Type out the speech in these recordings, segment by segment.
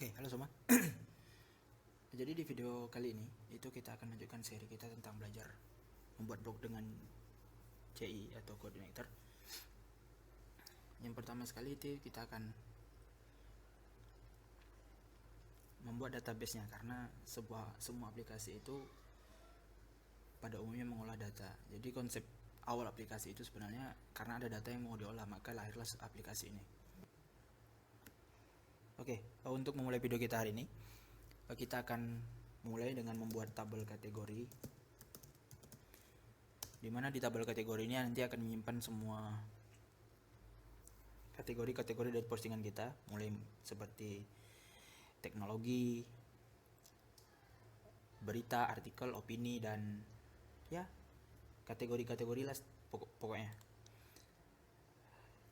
Oke, halo semua. Jadi di video kali ini itu kita akan lanjutkan seri kita tentang belajar membuat blog dengan CI atau coordinator. Yang pertama sekali itu kita akan membuat database-nya, karena semua aplikasi itu pada umumnya mengolah data. Jadi konsep awal aplikasi itu sebenarnya karena ada data yang mau diolah, maka lahirlah aplikasi ini. Oke, untuk memulai video kita hari ini, kita akan mulai dengan membuat tabel kategori, dimana di tabel kategori ini nanti akan menyimpan semua kategori-kategori dari postingan kita, mulai seperti teknologi, berita, artikel, opini, dan ya kategori-kategori lah pokoknya.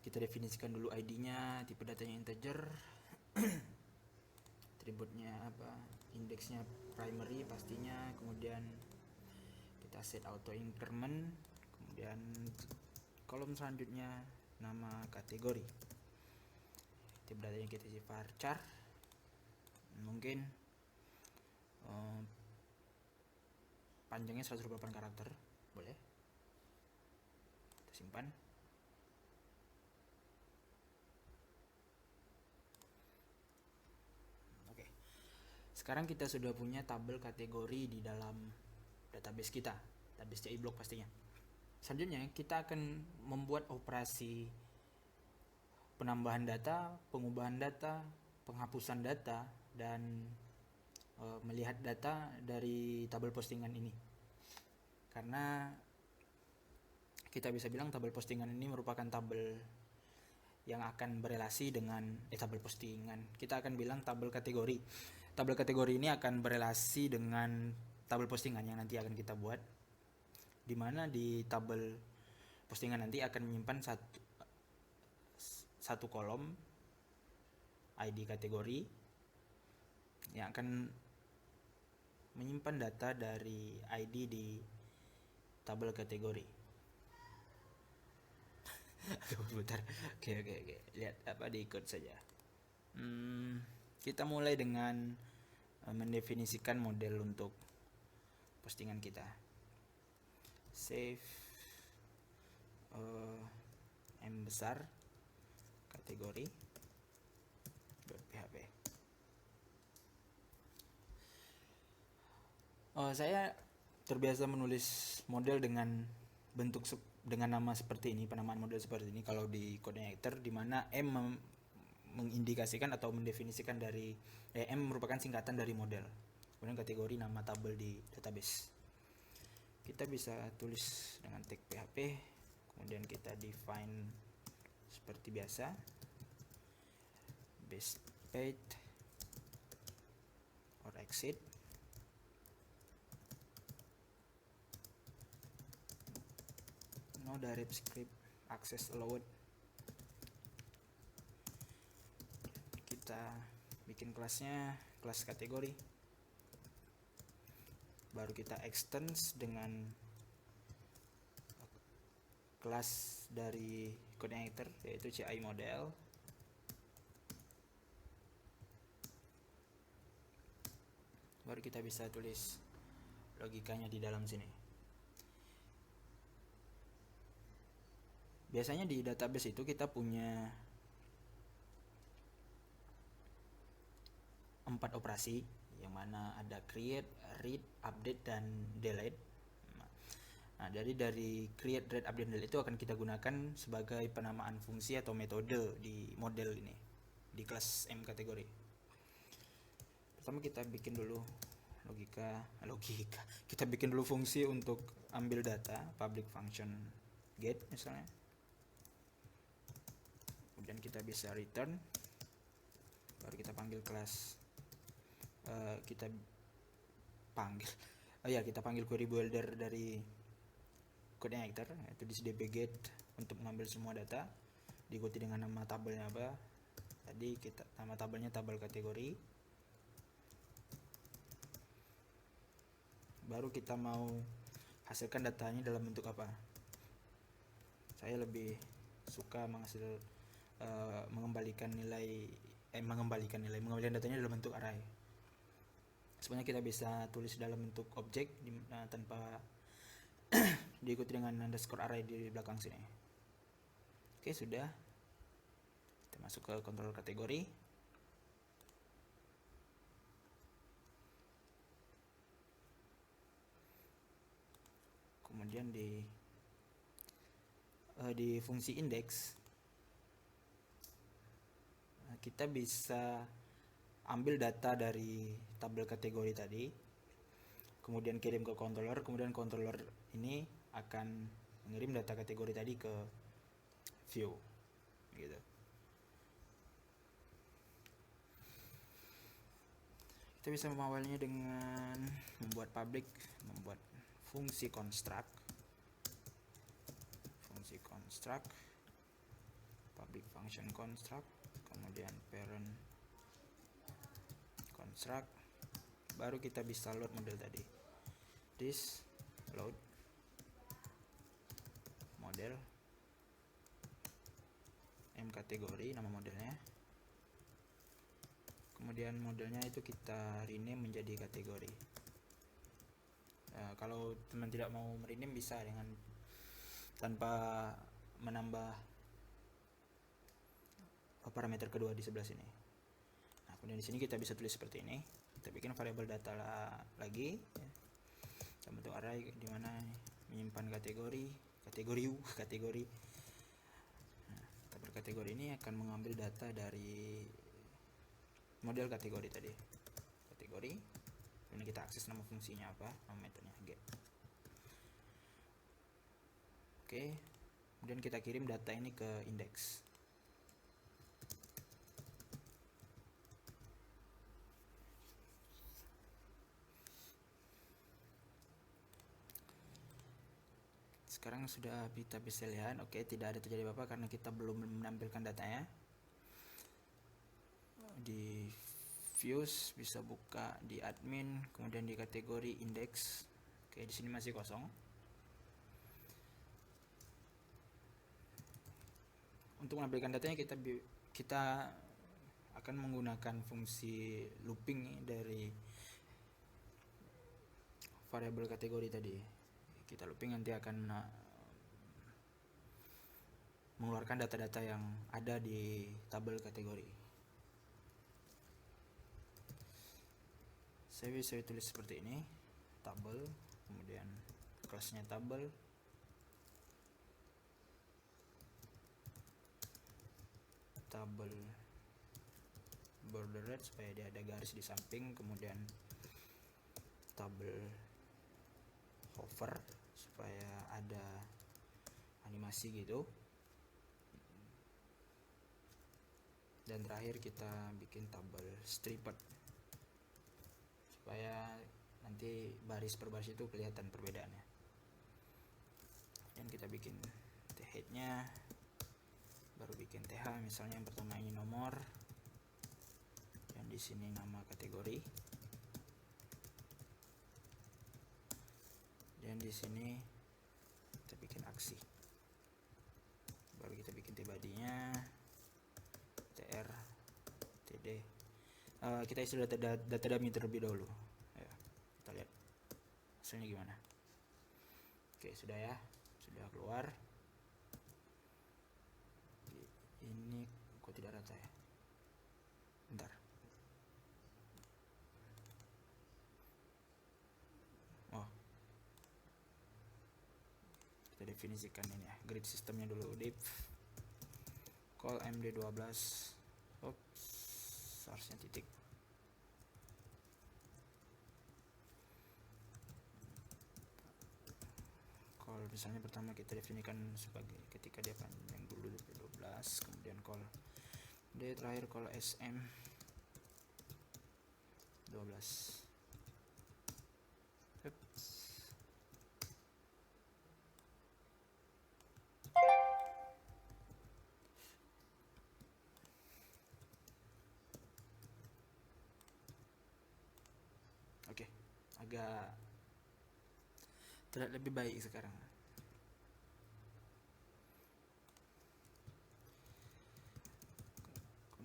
Kita definisikan dulu ID-nya, tipe datanya integer, atributnya apa, indeksnya primary pastinya, kemudian kita set auto increment, kemudian kolom selanjutnya nama kategori, tipe datanya kita isi varchar, mungkin panjangnya 128 karakter, boleh kita simpan. Oke, sekarang kita sudah punya tabel kategori di dalam database kita, database CI Blog pastinya. Selanjutnya kita akan membuat operasi penambahan data, pengubahan data, penghapusan data, dan melihat data dari tabel postingan ini. Karena kita bisa bilang tabel postingan ini merupakan tabel yang akan berelasi dengan tabel postingan. Kita akan bilang tabel kategori. Tabel kategori ini akan berelasi dengan tabel postingan yang nanti akan kita buat, dimana di tabel postingan nanti akan menyimpan satu kolom ID kategori yang akan menyimpan data dari ID di tabel kategori. Bentar. Oke. Lihat apa di code saja. Kita mulai dengan mendefinisikan model untuk postingan kita. Save M besar kategori .php. Saya terbiasa menulis model dengan bentuk dengan nama seperti ini, penamaan model seperti ini kalau di coordinator, di mana M mengindikasikan atau mendefinisikan dari M merupakan singkatan dari model, kemudian kategori nama tabel di database. Kita bisa tulis dengan tag PHP, kemudian kita define seperti biasa, base page or exit, no direct script access allowed. Kita bikin kelasnya kelas kategori, baru kita extends dengan kelas dari coordinator yaitu CI model. Baru kita bisa tulis logikanya di dalam sini. Biasanya di database itu kita punya 4 operasi, yang mana ada create, read, update, dan delete. Nah, dari create, read, update, delete itu akan kita gunakan sebagai penamaan fungsi atau metode di model ini, di kelas M kategori. Pertama kita bikin dulu logika. Kita bikin dulu fungsi untuk ambil data, public function get misalnya. Kemudian kita bisa return, baru kita panggil kelas, kita panggil query builder dari coordinator, yaitu di db get untuk mengambil semua data, diikuti dengan nama tabelnya apa. Tadi nama tabelnya tabel kategori. Baru kita mau hasilkan datanya dalam bentuk apa. Saya lebih suka mengembalikan nilai mengembalikan datanya dalam bentuk array. Sebenarnya kita bisa tulis dalam bentuk objek tanpa diikuti dengan underscore array di belakang sini. Oke, sudah. Kita masuk ke controller kategori. Kemudian di fungsi index kita bisa ambil data dari tabel kategori tadi, kemudian kirim ke controller, kemudian controller ini akan mengirim data kategori tadi ke view gitu. Kita bisa mengawalnya dengan membuat public, membuat fungsi construct public function construct, kemudian parent construct, baru kita bisa load model tadi. This load model m kategori, nama modelnya, kemudian modelnya itu kita rename menjadi kategori. Kalau teman tidak mau rename bisa dengan tanpa menambah parameter kedua di sebelah sini. Nah, kemudian di sini kita bisa tulis seperti ini. Kita bikin variabel data lagi ya, dalam bentuk array, di mana menyimpan kategori. Nah, tabel kategori ini akan mengambil data dari model kategori tadi. Kategori, ini kita akses nama fungsinya apa, nama metodenya get. Oke, kemudian kita kirim data ini ke index. Sekarang sudah kita bisa lihat, oke, tidak ada terjadi apa-apa karena kita belum menampilkan datanya. Di views bisa buka di admin, kemudian di kategori index. Oke, di sini masih kosong. Untuk menampilkan datanya kita akan menggunakan fungsi looping dari variabel kategori tadi. Kita looping nanti akan mengeluarkan data-data yang ada di tabel kategori. Saya bisa tulis seperti ini, tabel, kemudian kelasnya tabel, bordered supaya dia ada garis di samping, kemudian tabel hover supaya ada animasi gitu, dan terakhir kita bikin tabel stripped supaya nanti baris per baris itu kelihatan perbedaannya. Dan kita bikin head nya, baru bikin th, misalnya yang pertama ini nomor, dan di sini nama kategori, dan di sini kita bikin aksi, baru kita bikin body-nya tr td. Kita isi data dummy terlebih dahulu ya, kita lihat hasilnya gimana. Oke, sudah ya, sudah keluar. Ini kok tidak rata ya, bentar. Oh, kita definisikan ini ya, grid sistemnya dulu. Div call md12, oops, harusnya titik. Call misalnya pertama kita definisikan sebagai ketika dia panjang dulu 12, kemudian call d, terakhir call sm 12. Oops. Oke, agak terlihat lebih baik sekarang.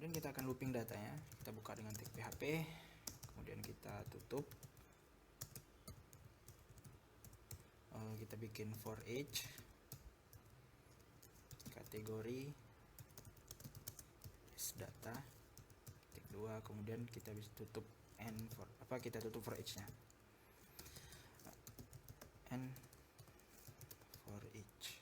Kemudian kita akan looping datanya, kita buka dengan tag PHP, kemudian kita tutup. Kita bikin for each kategori data tag 2, kemudian kita bisa tutup kita tutup for each nya, and for each.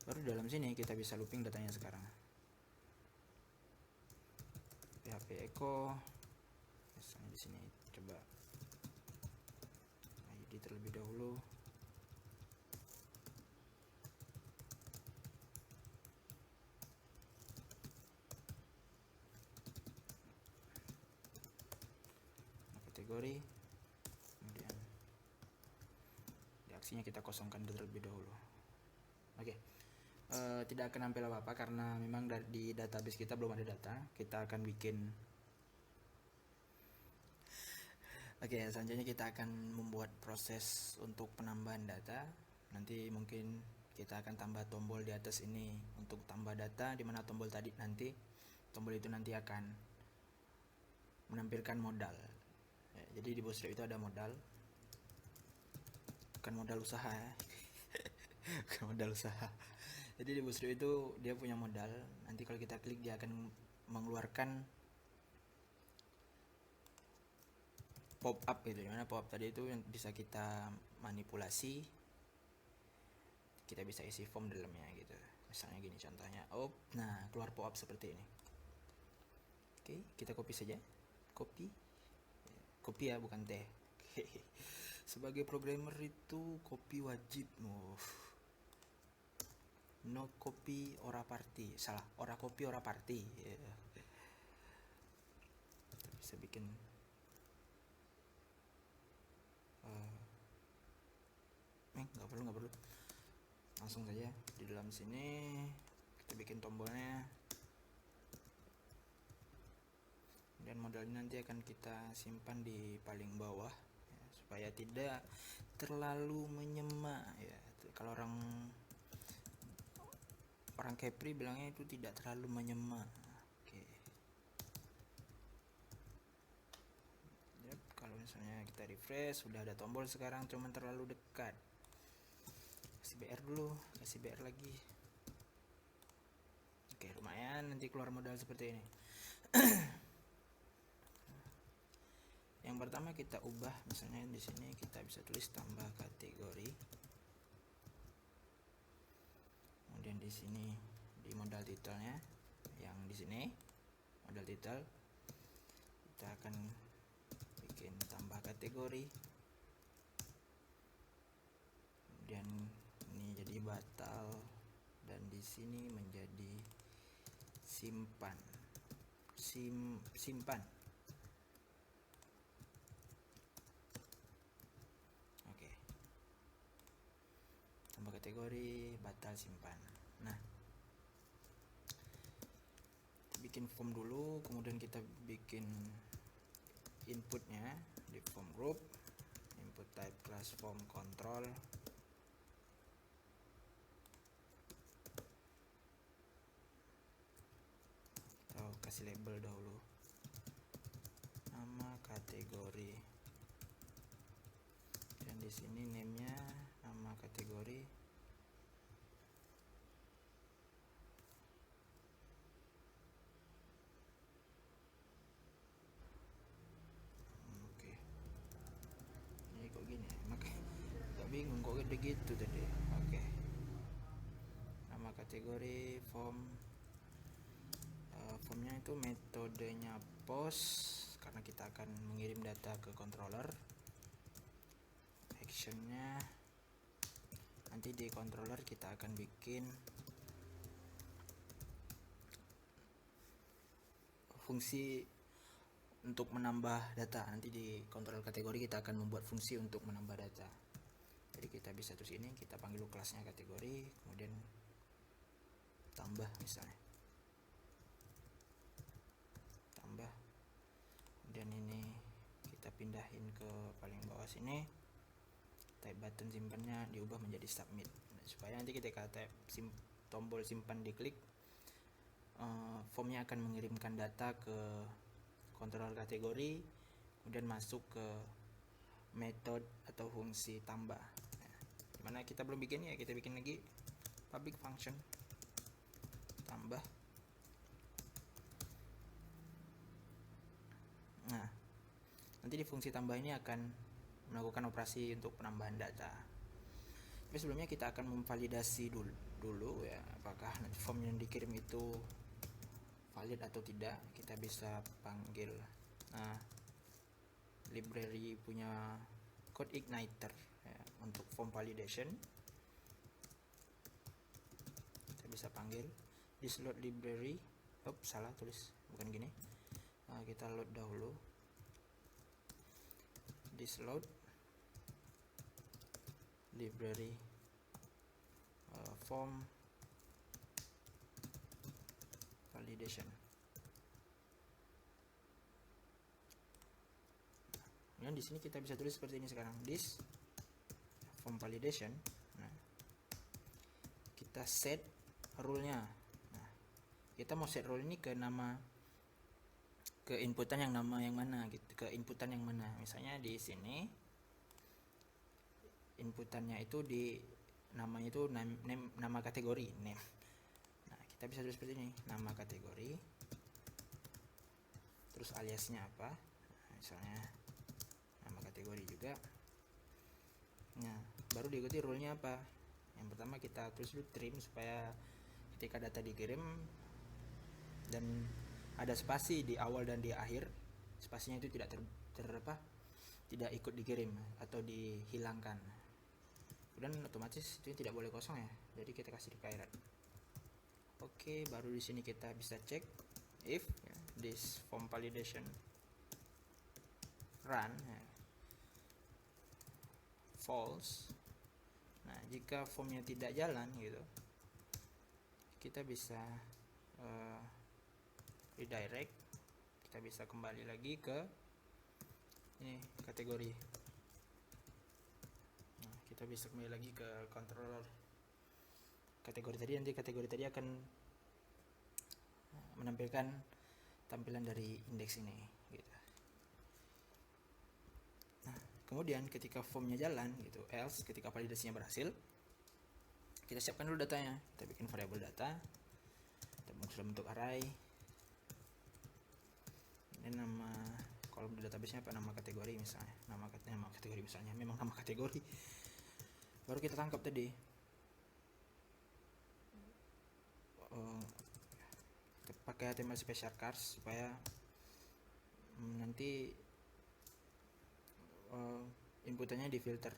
Baru dalam sini kita bisa looping datanya sekarang. PHP echo, misalnya di sini coba ID terlebih dahulu. Kategori, kemudian di aksinya kita kosongkan terlebih dahulu. Oke. Tidak akan nampil apa-apa karena memang di database kita belum ada data. Kita akan bikin selanjutnya kita akan membuat proses untuk penambahan data. Nanti mungkin kita akan tambah tombol di atas ini untuk tambah data, dimana tombol tadi nanti tombol itu nanti akan menampilkan modal ya, jadi di Bootstrap itu ada modal, bukan modal usaha ya. Bukan modal usaha. Jadi di Bootstrap itu dia punya modal. Nanti kalau kita klik dia akan mengeluarkan pop up gitu. Dimana pop up tadi itu yang bisa kita manipulasi, kita bisa isi form dalamnya gitu. Misalnya gini contohnya. Nah keluar pop up seperti ini. Oke, kita copy saja. Copy ya, bukan teh. Sebagai programmer itu copy wajib. No copy ora party, salah, ora copy ora party. Kita bisa bikin nggak perlu, langsung saja di dalam sini kita bikin tombolnya, dan modalnya nanti akan kita simpan di paling bawah ya, supaya tidak terlalu menyemak ya. Kalau orang Kepri bilangnya itu tidak terlalu menyemak. Oke. Yep, kalau misalnya kita refresh sudah ada tombol sekarang, cuman terlalu dekat. Kasih BR dulu, kasih BR lagi. Oke, lumayan, nanti keluar modal seperti ini. Yang pertama kita ubah, misalnya di sini kita bisa tulis tambah kategori. Kemudian di sini di modal titelnya, yang di sini modal titel, kita akan bikin tambah kategori. Kemudian ini jadi batal, dan di sini menjadi simpan. Oke. Tambah kategori, batal, simpan. Nah, kita bikin form dulu, kemudian kita bikin inputnya di form group, input type class form control. Kita kasih label dahulu, nama kategori, dan di sini name-nya nama kategori. Bingung kok gede gitu tadi. Oke. Nama kategori form, formnya itu metodenya post karena kita akan mengirim data ke controller. Actionnya nanti di controller kita akan bikin fungsi untuk menambah data. Nanti di controller kategori kita akan membuat fungsi untuk menambah data. Jadi kita bisa terus ini, kita panggil kelasnya kategori, kemudian tambah misalnya, tambah, kemudian ini kita pindahin ke paling bawah sini, type button simpannya diubah menjadi submit, supaya nanti ketika type tombol simpan diklik, formnya akan mengirimkan data ke controller kategori, kemudian masuk ke method atau fungsi tambah. Dimana kita belum bikin ya, kita bikin lagi public function tambah. Nah, nanti di fungsi tambah ini akan melakukan operasi untuk penambahan data. Tapi sebelumnya kita akan memvalidasi dulu ya, apakah form yang dikirim itu valid atau tidak. Kita bisa panggil library punya code igniter ya, untuk form validation. Kita bisa panggil this load library. Salah tulis, bukan gini. Kita load dahulu this load library form validation. Kemudian di sini kita bisa tulis seperti ini sekarang, this form validation. Nah, kita set rule-nya. Nah, kita mau set rule ini ke inputan yang nama yang mana gitu, ke inputan yang mana. Misalnya di sini inputannya itu di namanya itu nama kategori name. Nah, kita bisa tulis seperti ini, nama kategori, terus aliasnya apa, misalnya nama kategori juga. Nah, baru diikuti rule-nya apa. Yang pertama kita tulis dulu trim, supaya ketika data dikirim dan ada spasi di awal dan di akhir, spasinya itu tidak tidak ikut dikirim atau dihilangkan. Dan otomatis itu tidak boleh kosong ya, jadi kita kasih required. Oke, baru di sini kita bisa cek if this form validation run false. Nah, jika formnya tidak jalan gitu, kita bisa redirect. Kita bisa kembali lagi ke ini kategori. Nah, kita bisa kembali lagi ke controller kategori tadi. Nanti kategori tadi akan menampilkan tampilan dari indeks ini gitu. Nah, kemudian ketika formnya jalan gitu, else ketika validasinya berhasil, kita siapkan dulu datanya. Kita bikin variabel data, kita dalam bentuk array. Ini nama kolom di database-nya apa, nama kategori misalnya, nama kategori misalnya, memang nama kategori. Baru kita tangkap tadi, kita pakai HTML special cars supaya nanti inputannya difilter.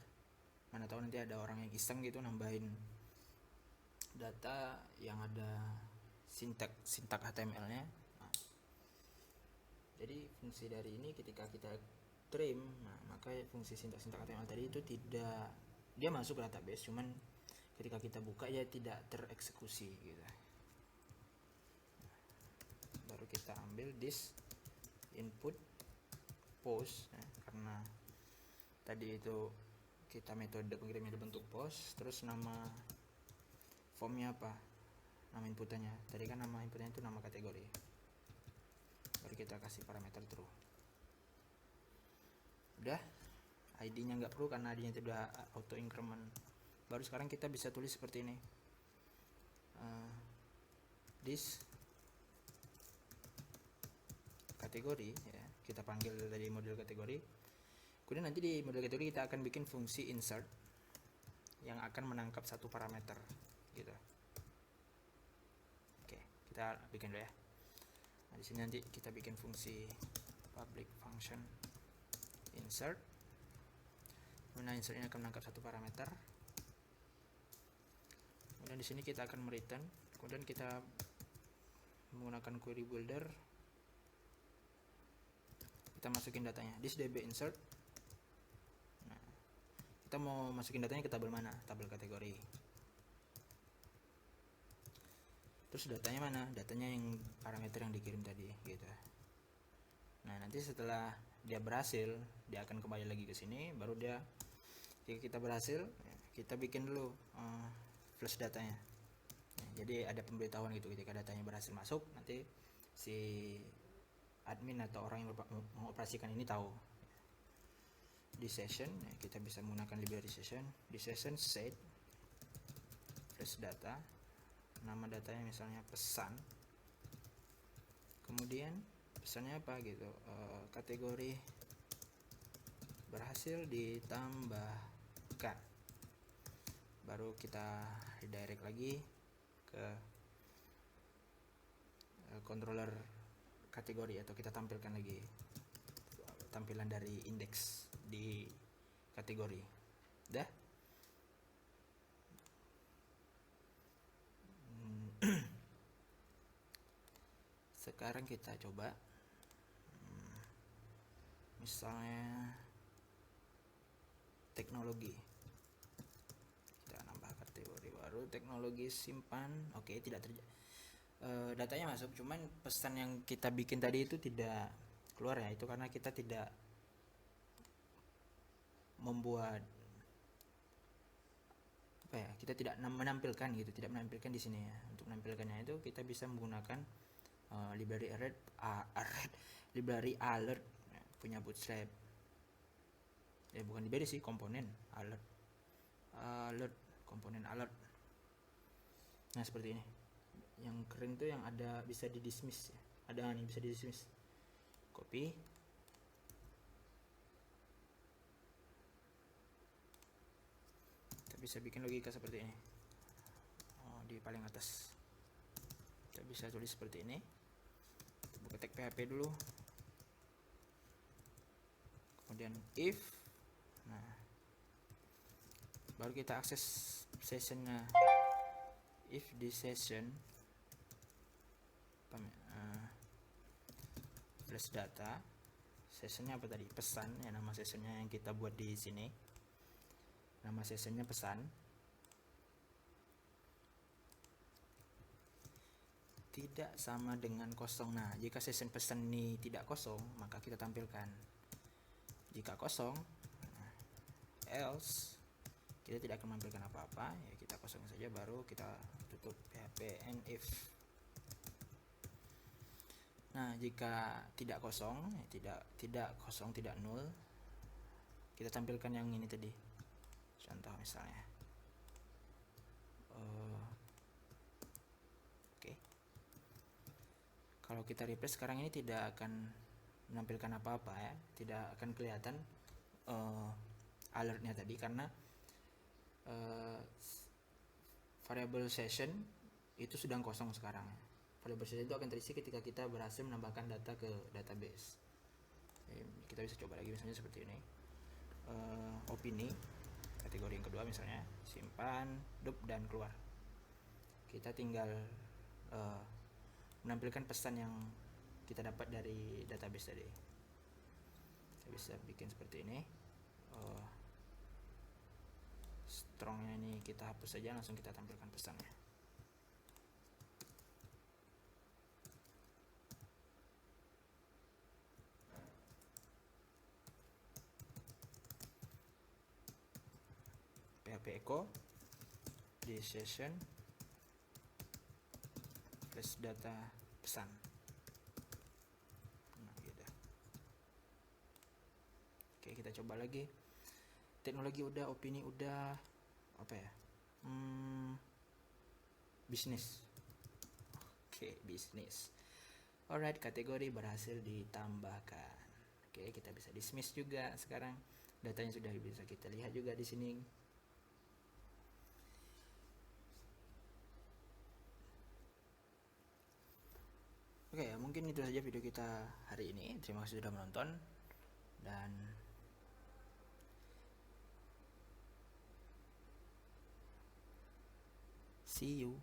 Mana tahu nanti ada orang yang iseng gitu nambahin data yang ada sintak HTML-nya. Jadi fungsi dari ini ketika kita trim, maka fungsi sintak HTML tadi itu tidak, dia masuk ke database, cuman ketika kita buka ya tidak tereksekusi gitu. Baru kita ambil this input post karena tadi itu kita metode pengirimnya bentuk post, terus nama formnya apa, nama inputannya tadi kan nama inputnya itu nama kategori. Baru kita kasih parameter true. Udah, ID-nya nggak perlu karena ID-nya sudah auto increment. Baru sekarang kita bisa tulis seperti ini, this kategori ya, kita panggil dari model kategori. Kemudian nanti di model kategori kita akan bikin fungsi insert yang akan menangkap satu parameter gitu. Oke, kita bikin dulu ya. Nah, di sini nanti kita bikin fungsi public function insert. Kemudian insert ini akan menangkap satu parameter. Kemudian di sini kita akan return. Kemudian kita menggunakan query builder. Kita masukin datanya. This db insert. Nah, kita mau masukin datanya ke tabel mana? Tabel kategori. Terus datanya mana? Datanya yang parameter yang dikirim tadi gitu. Nah, nanti setelah dia berhasil, dia akan kembali lagi ke sini. Baru dia, jika kita berhasil, kita bikin dulu flash datanya. Nah, Jadi ada pemberitahuan gitu ketika datanya berhasil masuk, nanti si admin atau orang yang mengoperasikan ini tahu. Di session kita bisa menggunakan library session. Di session set flash data, nama datanya misalnya pesan, kemudian pesannya apa gitu, kategori berhasil ditambahkan, baru kita redirect lagi ke controller kategori, atau kita tampilkan lagi tampilan dari indeks di kategori. Dah. Sekarang kita coba misalnya teknologi, kita nambah kategori baru, teknologi simpan. Oke, tidak terjadi, datanya masuk, cuman pesan yang kita bikin tadi itu tidak keluar ya. Itu karena kita tidak membuat apa ya, kita tidak menampilkan gitu, tidak menampilkan di sini ya. Untuk menampilkannya itu kita bisa menggunakan library alert punya Bootstrap. Bukan library sih, komponen alert komponen alert. Nah, seperti ini. Yang keren tuh yang ada bisa di dismiss ya. Ada nih bisa di dismiss. Copy. Kita bisa bikin logika seperti ini. Di paling atas. Kita bisa tulis seperti ini. Buka tag PHP dulu. Kemudian if. Nah, baru kita akses sessionnya. If di session flash data, sessionnya apa tadi? Pesan ya, nama sessionnya yang kita buat di sini. Nama sessionnya pesan. Tidak sama dengan kosong. Nah, jika session pesan ini tidak kosong, maka kita tampilkan. Jika kosong, else, kita tidak akan menampilkan apa-apa ya, kita kosong saja, baru kita tutup php and if. Nah, jika tidak kosong, tidak kosong, tidak null, kita tampilkan yang ini tadi. Contoh misalnya, oke. Kalau kita refresh sekarang ini tidak akan menampilkan apa-apa ya, tidak akan kelihatan alertnya tadi, karena variable session itu sedang kosong sekarang. Variable session itu akan terisi ketika kita berhasil menambahkan data ke database. Kita bisa coba lagi misalnya seperti ini. Opini, kategori yang kedua misalnya, simpan, dup, dan keluar. Kita tinggal menampilkan pesan yang kita dapat dari database tadi. Kita bisa bikin seperti ini. Strongnya ini kita hapus saja, langsung kita tampilkan pesannya. PHP echo di session flash data pesan. Nah, gitu. Oke, kita coba lagi. Teknologi udah, opini udah, apa ya? Bisnis. Oke, bisnis. Alright, kategori berhasil ditambahkan. Oke, kita bisa dismiss juga sekarang. Datanya sudah bisa kita lihat juga di sini. Oke, mungkin itu saja video kita hari ini. Terima kasih sudah menonton, dan see you.